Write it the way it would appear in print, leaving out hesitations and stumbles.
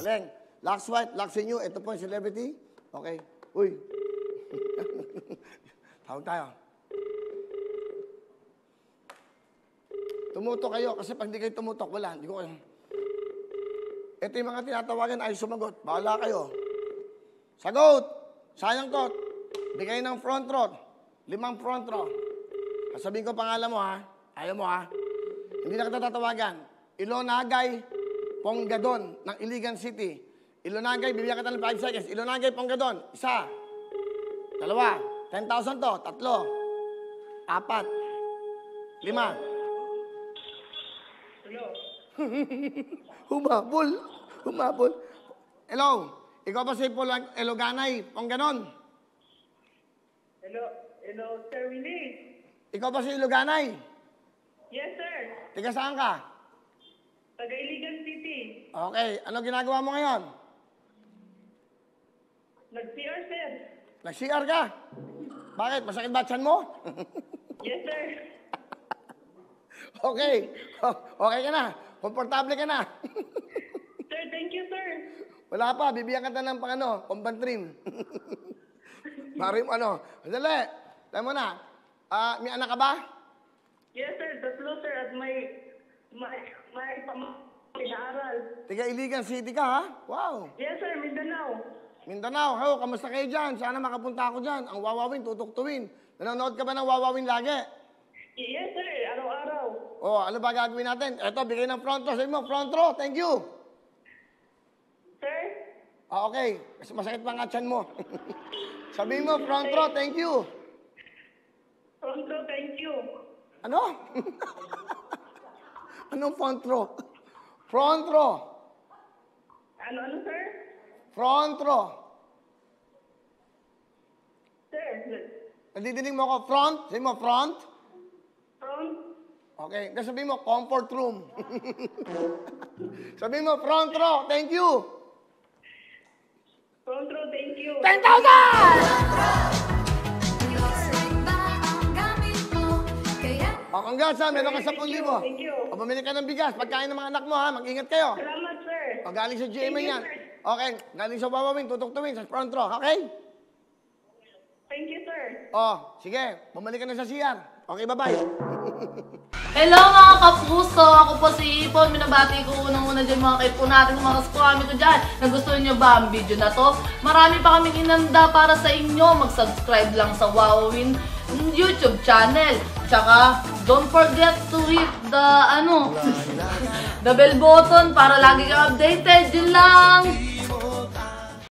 Aleng, Lux White, Lux Inyo, ito po yung celebrity. Okay. Uy. Tawag tayo. Tumutok kayo kasi pag hindi kayo tumutok, wala. Hindi ko kayo. Ito yung mga tinatawagan ay sumagot. Bahala kayo. Sagot! Sayang ko. Bigay ng front row. 5 front row. Sabihin ko pangalan mo, ha? Ayaw mo, ha? Hindi na kita tatawagan. Ilonagay Ponggadon ng Iligan City. Ilonagay, bibigyan kita ng 5 seconds. Ilonagay Ponggadon. 1, 2, 10,000 to. 3, 4, 5. Hello? Humabol. Humabol. Hello. Ikaw ba si Eloganay Ponggadon? Hello? Hello, Sir Willie? Ikaw ba si Eloganay? Yes, sir. Tiga saan ka? Taga Iligan City. Okay. Ano ginagawa mo ngayon? Nag-CR, sir. Nag-CR ka? Bakit? Masakit ba tiyan mo? Yes, sir. Okay. Okay ka na. Komportable ka na. Sir, thank you, sir. Wala pa. Bibigyan ka ng pambantrim. Marim Dali. Tayo mo na. May anak ka ba? Yes, sir. Tatlo, sir. At may pinaaral. Tiga Iligan City ka, ha? Wow. Yes, sir. Mindanao. Mindanao. Ho, kamusta kayo dyan? Sana makapunta ako dyan. Ang Wawawin, tutuktuin. Nanonood ka ba ng Wawawin lagi? Yes, sir. Araw-araw. Oh, ano ba gagawin natin? Eto, bigay ng front row. Sabi mo, front row. Thank you. Sir? Okay. Masakit pa nga tiyan mo. Sabi mo, front row. Thank you. Front row, thank you. Ano? Anong front row? Front row. Ano, sir? Front row. Sir, Nadidinig mo ako, front? Sabi mo, front? front? Okay. Tapos sabi mo, comfort room. Sabi mo, front row. Thank you. Front row, thank you. 10,000! O, congrats ha. Meron ka 10,000. Thank you. O, bumili ka ng bigas. Pagkain ng mga anak mo ha. Mag-ingat kayo. Salamat, sir. O, galing sa GMA Thank you, yan. sir. Okay. Galing sa Wawawin, tutuktuin sa front row. Okay? Thank you, sir. O, sige. Bumalik ka na sa CR. Okay, bye-bye. Hello mga kapuso! Ako po si Ipon. Minabati ko unang-una dyan mga kaipo natin, mga kaskwami ko dyan. Nagustuhan nyo ba ang video na to? Marami pa kaming inanda para sa inyo. Mag-subscribe lang sa Wawawin YouTube channel. Tsaka, don't forget to hit the, the bell button para lagi kang updated. Yun lang!